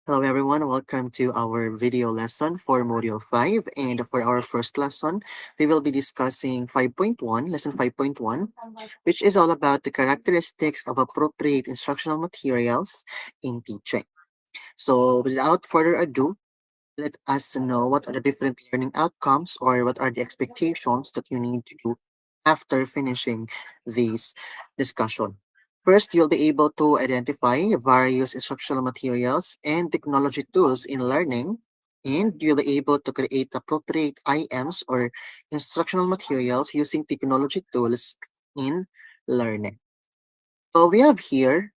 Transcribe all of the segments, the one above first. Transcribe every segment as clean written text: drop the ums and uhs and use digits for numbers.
Hello everyone, welcome to our video lesson for Module 5. And for our first lesson, we will be discussing 5.1, lesson 5.1, which is all about the characteristics of appropriate instructional materials in teaching. So without further ado, let us know what are the different learning outcomes or what are the expectations that you need to do after finishing this discussion. First, you'll be able to identify various instructional materials and technology tools in learning, and you'll be able to create appropriate IMs or instructional materials using technology tools in learning. So we have here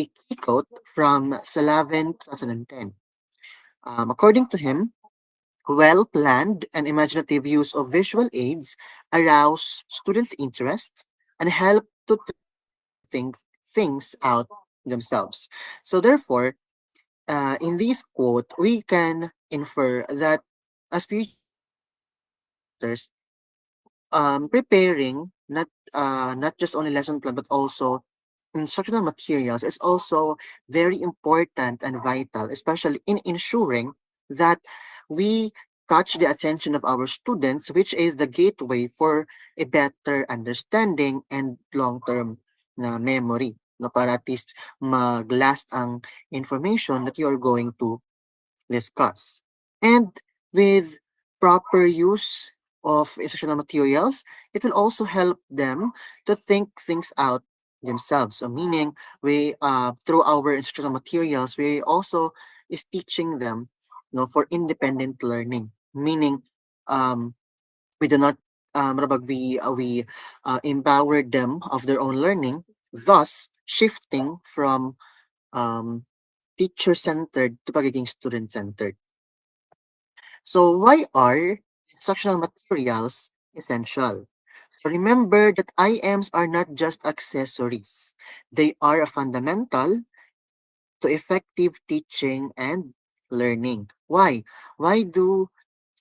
a key quote from Salavin 2010. According to him, well-planned and imaginative use of visual aids arouse students' interest and help to think things out themselves. So therefore, in this quote, we can infer that as teachers, preparing not just only lesson plan but also instructional materials is also very important and vital, especially in ensuring that we catch the attention of our students, which is the gateway for a better understanding and long-term na memory. No, para at least mag-last ang information that you're going to discuss. And with proper use of instructional materials, it will also help them to think things out themselves. So meaning we through our instructional materials, we also is teaching them for independent learning. Meaning um we do not we empower them of their own learning, thus shifting from um teacher-centered to pagiging student-centered. So why are instructional materials essential? So remember that IMs are not just accessories. They are a fundamental to effective teaching and learning. Why? Why do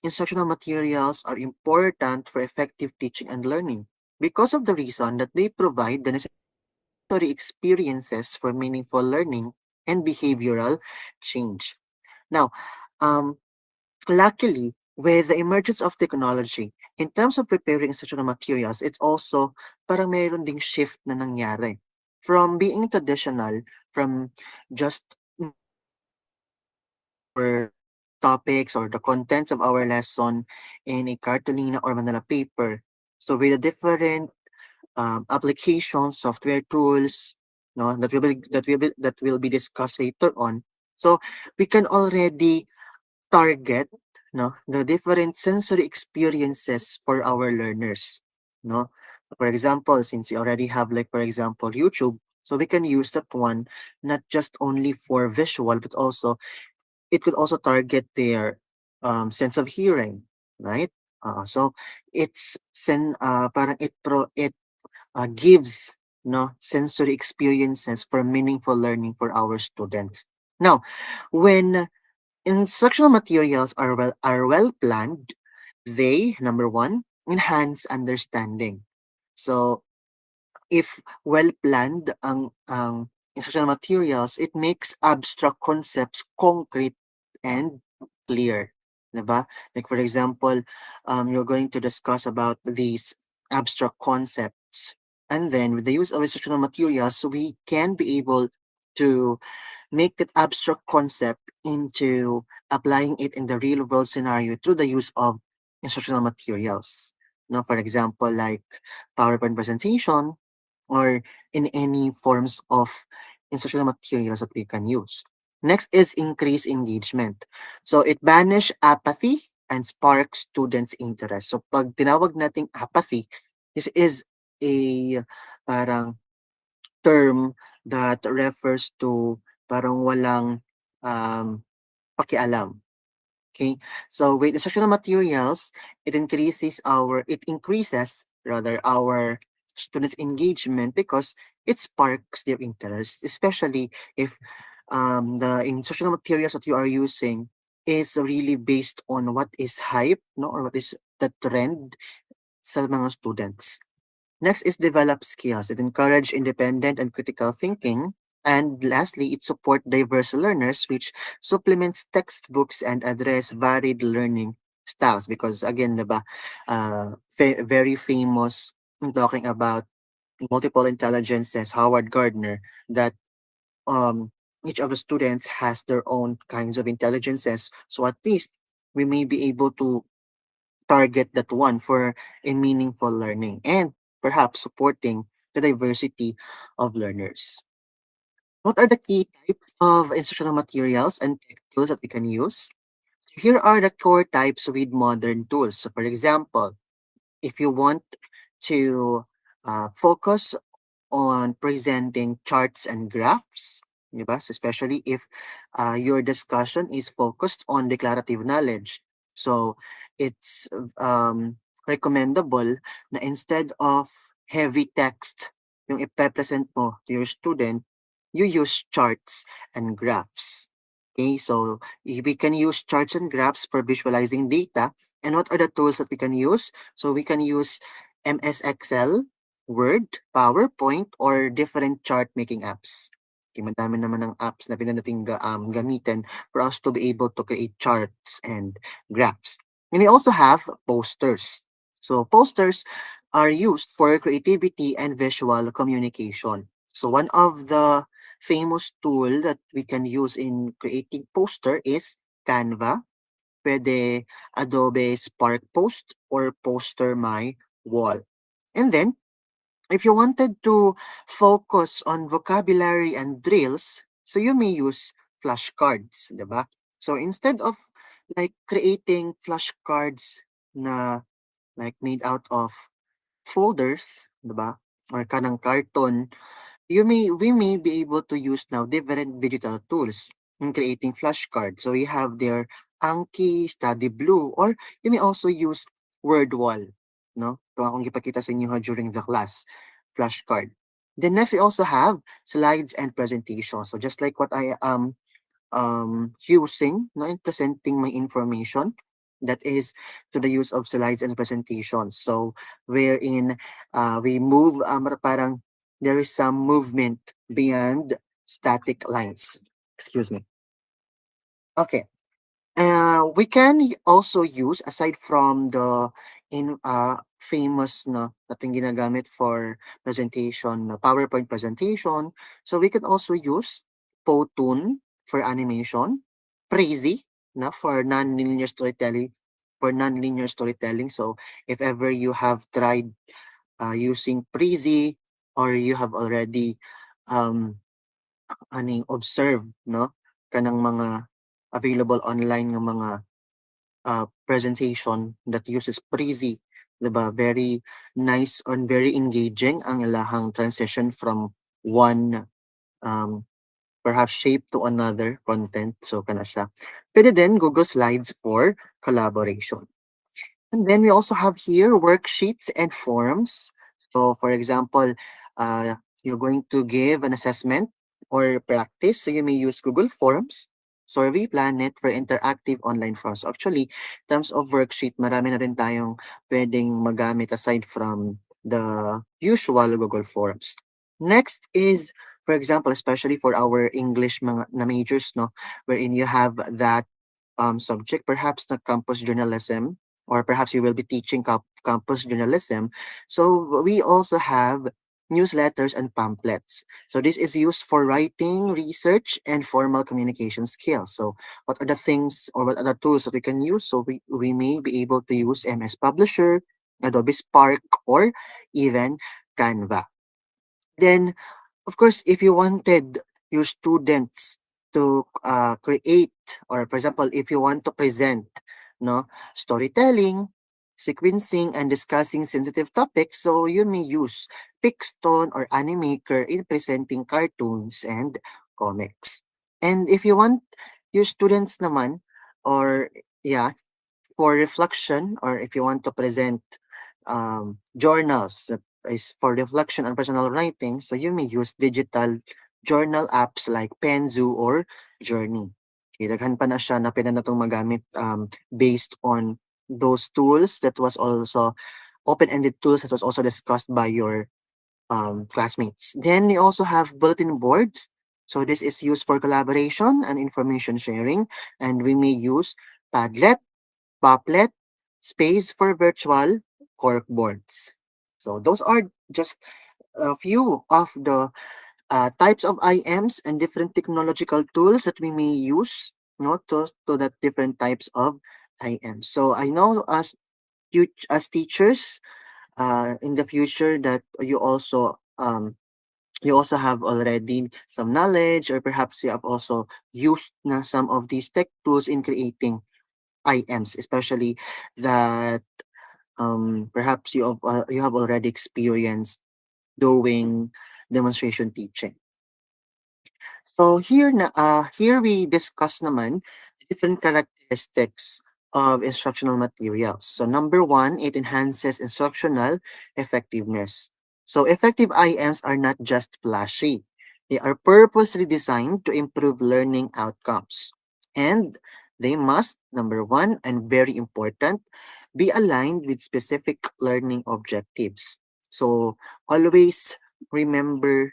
instructional materials are important for effective teaching and learning? Because of the reason that they provide the necessary experiences for meaningful learning and behavioral change. Now, um, luckily, with the emergence of technology, in terms of preparing instructional materials, it's also parang mayroon ding shift na nangyari. From being traditional, from just our topics or the contents of our lesson in a cartolina or Manila paper. So with the different applications, software tools, no, that will be discussed later on. So we can already target the different sensory experiences for our learners. No, so for example, since you already have like for example YouTube, so we can use that one not just only for visual but also it could also target their sense of hearing, right? So parang it gives sensory experiences for meaningful learning for our students. Now, when instructional materials are well planned, they number one enhance understanding. So if well planned ang instructional materials, it makes abstract concepts concrete and clear. Diba? Like for example, you're going to discuss about these abstract concepts. And then with the use of instructional materials, we can be able to make that abstract concept into applying it in the real world scenario through the use of instructional materials. For example, like PowerPoint presentation, or in any forms of instructional materials that we can use. Next is increase engagement. So it banish apathy and spark students' interest. So pag tinawag nating apathy, this is a parang term that refers to parang walang um, pakialam. Okay, so with instructional materials, it increases rather our students' engagement because it sparks their interest, especially if the instructional materials that you are using is really based on what is hype, no, or what is the trend sa mga students. Next is develop skills. It encourage independent and critical thinking And lastly, it support diverse learners, which supplements textbooks and address varied learning styles. Because again, diba, very famous in talking about multiple intelligences, Howard Gardner, that um, each of the students has their own kinds of intelligences. So at least we may be able to target that one for a meaningful learning and perhaps supporting the diversity of learners. What are the key types of instructional materials and tech tools that we can use? Here are the core types with modern tools. So for example, if you want to focus on presenting charts and graphs, di ba? So especially if your discussion is focused on declarative knowledge. So it's recommendable na instead of heavy text yung ipe-present mo to your student, you use charts and graphs. Okay, so we can use charts and graphs for visualizing data. And what are the tools that we can use? So we can use MS Excel, Word, PowerPoint, or different chart making apps. Okay, madami naman ng apps na pwede nating gamitin for us to be able to create charts and graphs. And we also have posters. So posters are used for creativity and visual communication. So one of the famous tool that we can use in creating poster is Canva, pwede Adobe Spark Post, or Poster My Wall. And then if you wanted to focus on vocabulary and drills, so you may use flashcards, di ba? So instead of like creating flashcards na like made out of folders, di ba? Or kanang carton, we may be able to use now different digital tools in creating flashcards. So we have their Anki, Study Blue, or you may also use WordWall, no? Ito akong gipakita sa inyo during the class, flashcard. Then next we also have slides and presentations. So just like what I am using, no, in presenting my information, that is to the use of slides and presentations. So wherein we move, parang there is some movement beyond static lines. Excuse me. Okay. We can also use, aside from the famous na nating ginagamit for presentation, na PowerPoint presentation, so we can also use Powtoon for animation, Prezi na for non-linear storytelling. So if ever you have tried using Prezi, or you have already um observed, no, kanang mga available online ng mga presentation that uses Prezi, 'di ba? Very nice and very engaging ang ilahang transition from one um, perhaps shape to another content. So kana siya. Pwede din Google Slides for collaboration. And then we also have here worksheets and forms. So for example, you're going to give an assessment or practice. So you may use Google Forms, Survey Planet for interactive online forms. So actually, in terms of worksheet, marami na rin tayong pwedeng magamit aside from the usual Google Forms. Next is, for example, especially for our English mga na majors, no, wherein you have that subject, perhaps the campus journalism, or perhaps you will be teaching campus journalism. So we also have newsletters and pamphlets. So this is used for writing, research, and formal communication skills. So what are the things or what are the tools that we can use? So we may be able to use MS Publisher, Adobe Spark, or even Canva. Then of course, if you wanted your students to create, or for example, if you want to present, no, storytelling, sequencing, and discussing sensitive topics, so you may use Pixton or Animaker in presenting cartoons and comics. And if you want your students naman, or yeah, for reflection, or if you want to present journals that is for reflection and personal writing, so you may use digital journal apps like Penzu or Journey. Okay, daghan pa na siya na pwede na itong magamit based on those tools that was also open-ended tools that was also discussed by your classmates. Then you also have bulletin boards. So this is used for collaboration and information sharing, and we may use Padlet, Poplet, Space for virtual corkboards. So those are just a few of the types of IMs and different technological tools that we may use, to that different types of IMs. So I know as you as teachers, in the future that you also have already some knowledge, or perhaps you have also used na some of these tech tools in creating IMs, especially that perhaps you have already experienced doing demonstration teaching. So here we discuss naman the different characteristics of instructional materials. So number one, it enhances instructional effectiveness. So effective IMs are not just flashy. They are purposely designed to improve learning outcomes. And they must, number one, and very important, be aligned with specific learning objectives. So always remember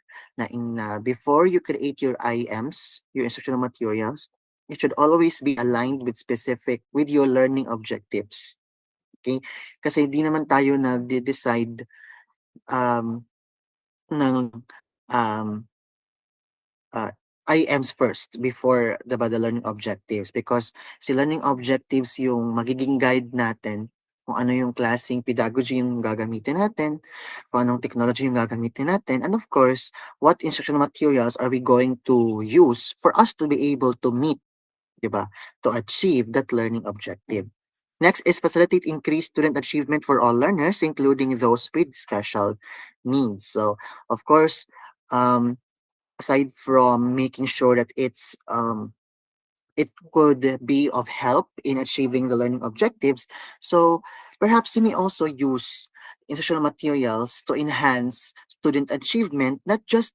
before you create your IMs, your instructional materials, it should always be aligned with your learning objectives. Okay? Kasi hindi naman tayo nagde-decide um, ng um, uh, IMs first before the learning objectives, because si learning objectives yung magiging guide natin kung ano yung klaseng pedagogy yung gagamitin natin, kung anong technology yung gagamitin natin, and of course, what instructional materials are we going to use for us to be able to meet, di ba? To achieve that learning objective. Next is facilitate increased student achievement for all learners, including those with special needs. So, of course, um, aside from making sure that it could be of help in achieving the learning objectives, so perhaps you may also use instructional materials to enhance student achievement, not just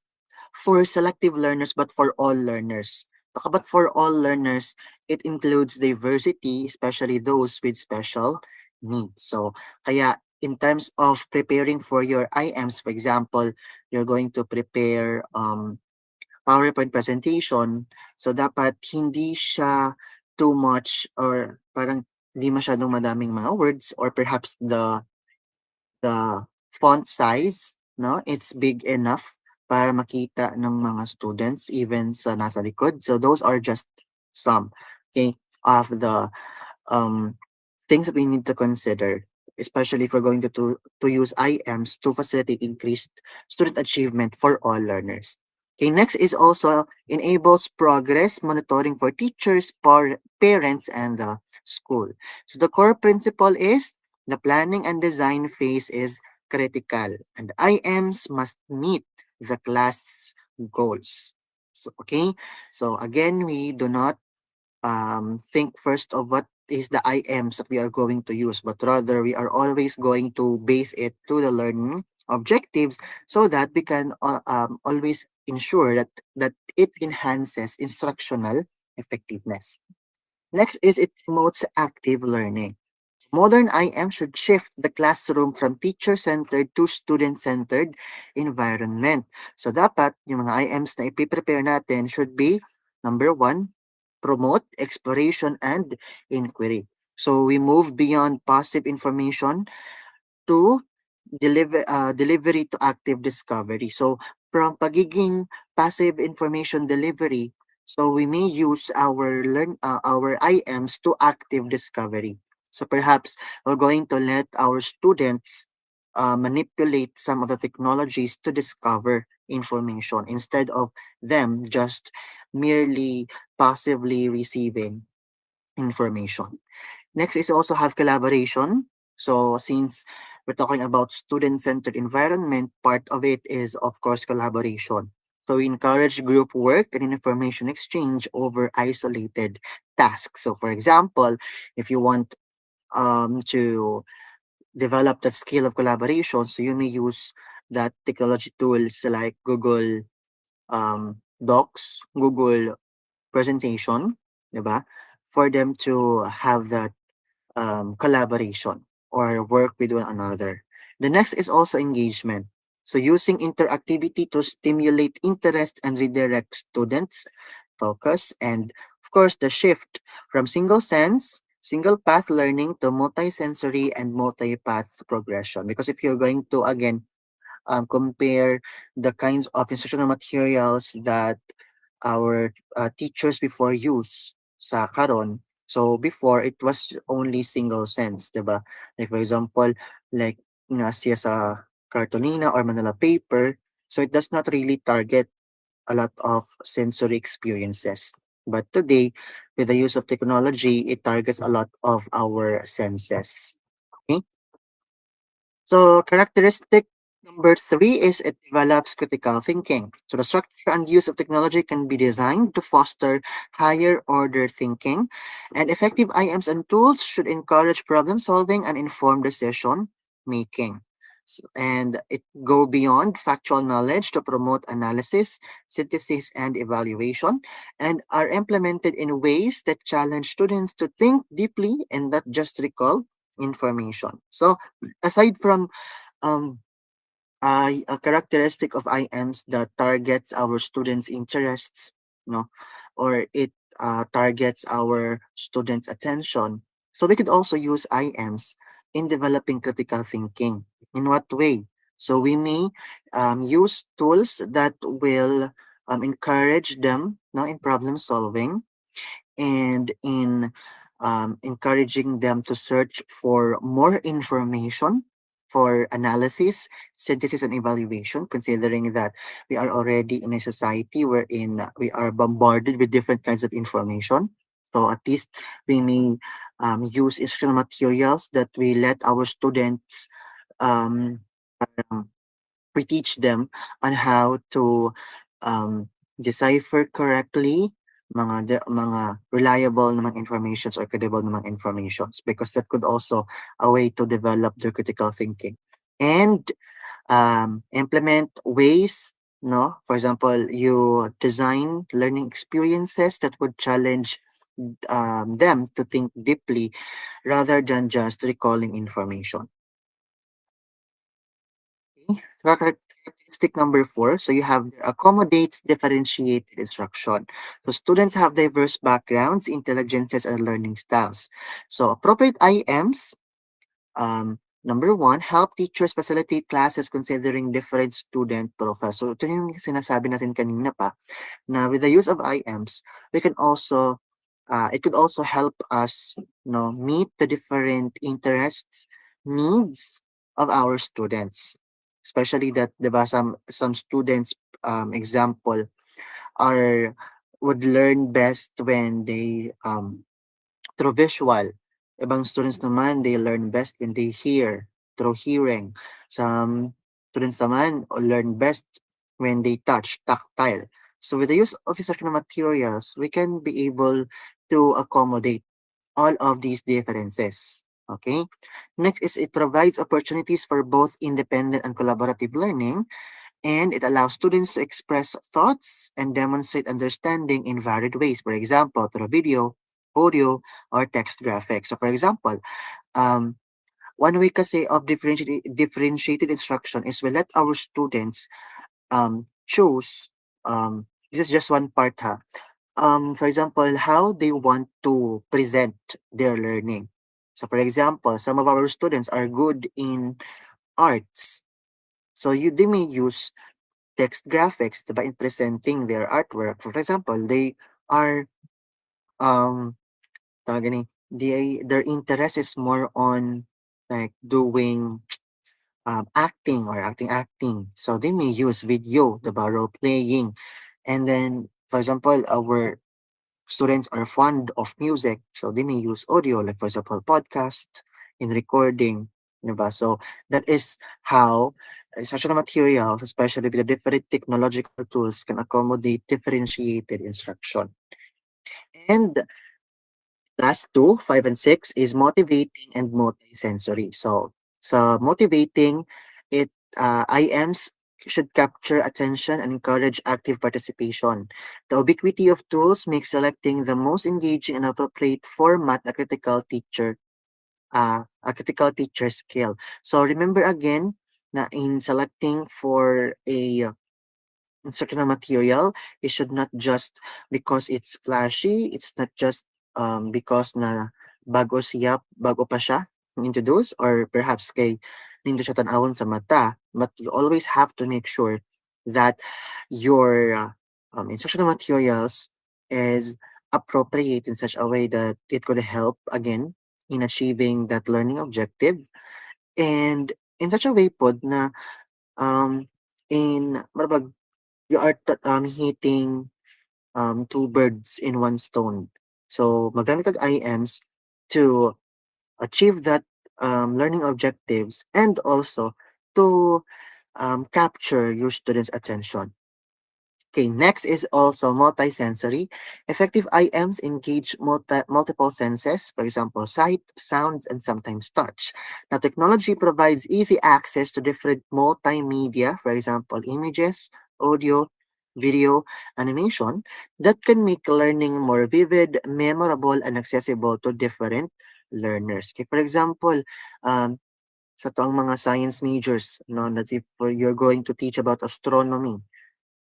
for selective learners but for all learners. But for all learners, it includes diversity, especially those with special needs. So kaya in terms of preparing for your IMs, for example, you're going to prepare PowerPoint presentation. So dapat hindi siya too much, or parang hindi masyadong madaming mga words, or perhaps the font size, no, it's big enough para makita ng mga students even sa nasa likod. So those are just some, okay, of the um things that we need to consider, especially if we're going to use IMs to facilitate increased student achievement for all learners. Okay, next is also enables progress monitoring for teachers, parents, and the school. So the core principle is the planning and design phase is critical, and IMs must meet the class goals. So, okay, so again, we do not think first of what is the IMs that we are going to use, but rather we are always going to base it to the learning objectives, so that we can always ensure that it enhances instructional effectiveness. Next is it promotes active learning. Modern IM should shift the classroom from teacher-centered to student-centered environment. So dapat yung mga IMs na ipiprepare natin should be, number one, promote exploration and inquiry. So we move beyond passive information to delivery to active discovery. So from pagiging passive information delivery, so we may use our IMs to active discovery. So perhaps we're going to let our students manipulate some of the technologies to discover information, instead of them just merely passively receiving information. Next is also have collaboration. So since we're talking about student-centered environment, part of it is of course collaboration. So we encourage group work and information exchange over isolated tasks. So for example, if you want to develop the skill of collaboration, so you may use that technology tools like Google Docs, Google Presentation, 'di ba? For them to have that collaboration or work with one another. The next is also engagement. So using interactivity to stimulate interest and redirect students' focus. And of course, the shift from single sense, single path learning to multi-sensory and multi-path progression. Because if you're going to, again, compare the kinds of instructional materials that our teachers before use sa karon. So before it was only single sense, 'di ba? Like for example, like siya sa cartolina or Manila paper, so it does not really target a lot of sensory experiences. But today, with the use of technology, it targets a lot of our senses. Okay? So characteristic number three is it develops critical thinking. So the structure and use of technology can be designed to foster higher order thinking, and effective IMs and tools should encourage problem solving and informed decision making. And it go beyond factual knowledge to promote analysis, synthesis, and evaluation, and are implemented in ways that challenge students to think deeply and not just recall information. So aside from um a characteristic of IMs that targets our students' interests, no, or it targets our students' attention. So we could also use IMs in developing critical thinking. In what way? So we may use tools that will encourage them, no, in problem solving and in encouraging them to search for more information for analysis, synthesis, and evaluation, considering that we are already in a society wherein we are bombarded with different kinds of information. So at least we may use instructional materials that we let our students um, we teach them on how to um, decipher correctly mga reliable na mga informations or credible na mga informations because that could also a way to develop their critical thinking and implement ways, no, for example, you design learning experiences that would challenge them to think deeply rather than just recalling information. Okay. Characteristic number four. So you have accommodates differentiated instruction. So students have diverse backgrounds, intelligences, and learning styles. So appropriate IMs, number one, help teachers facilitate classes considering different student profiles. So ito yung sinasabi natin kanina pa, na with the use of IMs, we can also it could also help us meet the different interests, needs of our students. Especially that, diba, some students, example, are would learn best when they through visual. Ibang students naman, they learn best when they hear, through hearing. Some students naman learn best when they touch, tactile. So with the use of instructional materials, we can be able to accommodate all of these differences. Okay. Next is it provides opportunities for both independent and collaborative learning, and it allows students to express thoughts and demonstrate understanding in varied ways. For example, through video, audio, or text graphics. So for example, um, one way kasi of differentiated instruction is we let our students choose, this is just one part ha, for example, how they want to present their learning. So for example, some of our students are good in arts. So they may use text graphics diba, in presenting their artwork. For example, they are um tawag gani, their interest is more on like doing acting. So they may use video, the role playing. And then, for example, our students are fond of music, so they may use audio, like for example, podcast in recording. Diba? So that is how instructional materials, especially with the different technological tools, can accommodate differentiated instruction. And last two, five and six, is motivating and multisensory. So motivating, it IMs should capture attention and encourage active participation. The ubiquity of tools makes selecting the most engaging and appropriate format a critical teacher skill. So remember again na in selecting for a instructional material, it should not just because it's flashy, it's not just because na bago pa siya introduce or perhaps kay nindo siya tanawon sa mata, but you always have to make sure that your instructional materials is appropriate in such a way that it could help again in achieving that learning objective and in such a way pod na um in marabag you are hitting two birds in one stone. So magamit kag IMs to achieve that learning objectives and also to capture your students' attention. Okay, next is also multisensory. Effective IMs engage multiple senses, for example, sight, sounds, and sometimes touch. Now, technology provides easy access to different multimedia, for example, images, audio, video, animation, that can make learning more vivid, memorable, and accessible to different learners. Okay, for example, sa toang mga science majors, no, that if you're going to teach about astronomy,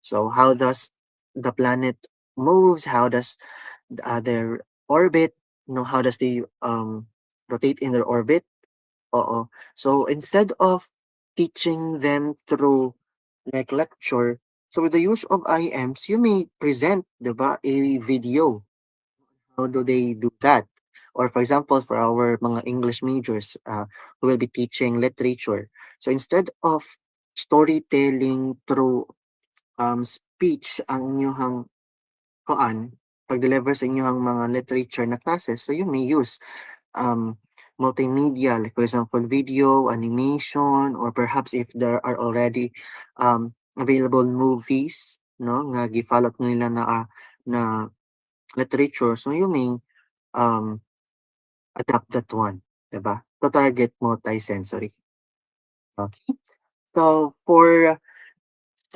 so how does the planet moves? How does their orbit? How does they rotate in their orbit? Oo. So instead of teaching them through like lecture, so with the use of IMs, you may present, diba, a video. How do they do that? Or for example, for our mga English majors who will be teaching literature. So instead of storytelling through speech ang inyong pag-deliver sa inyong mga literature na classes, so you may use um, multimedia, like for example, video, animation, or perhaps if there are already available movies, no, nga gi-follow nila na literature, so you may um, adapt that one, diba? To target multi-sensory. Okay. So for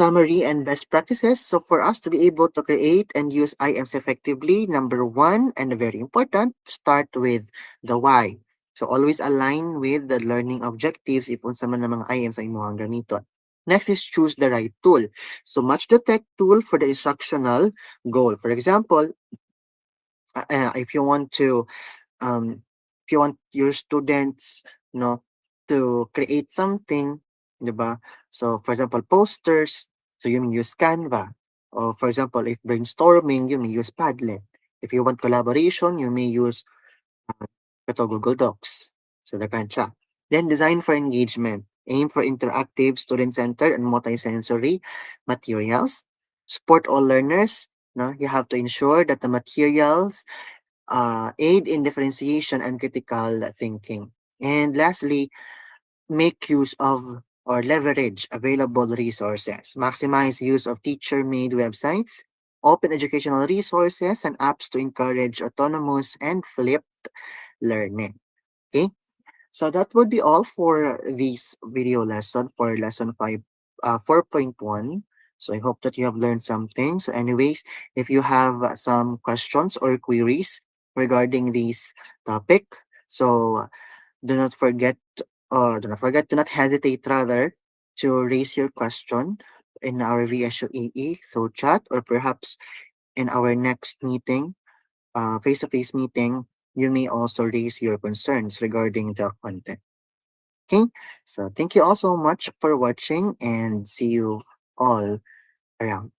summary and best practices. So for us to be able to create and use IMs effectively, number one, and very important, start with the why. So always align with the learning objectives if unsa man ang mga IMs ang imong gamiton. Next is choose the right tool. So match the tech tool for the instructional goal. For example, if you want to um, if you want your students, no, to create something, diba? So, for example, posters, so you may use Canva. Or, for example, if brainstorming, you may use Padlet. If you want collaboration, you may use ito, Google Docs. So, depende siya. Then, design for engagement. Aim for interactive, student-centered, and multisensory materials. Support all learners. No, you have to ensure that the materials aid in differentiation and critical thinking. And lastly, make use of or leverage available resources. Maximize use of teacher-made websites, open educational resources, and apps to encourage autonomous and flipped learning. Okay, so that would be all for this video lesson for lesson 5, 4.1. So I hope that you have learned something. So anyways, if you have some questions or queries regarding this topic, so do not forget do not hesitate rather to raise your question in our VSUEE so chat or perhaps in our next meeting, face-to-face meeting, you may also raise your concerns regarding the content. Okay, so thank you all so much for watching and see you all around.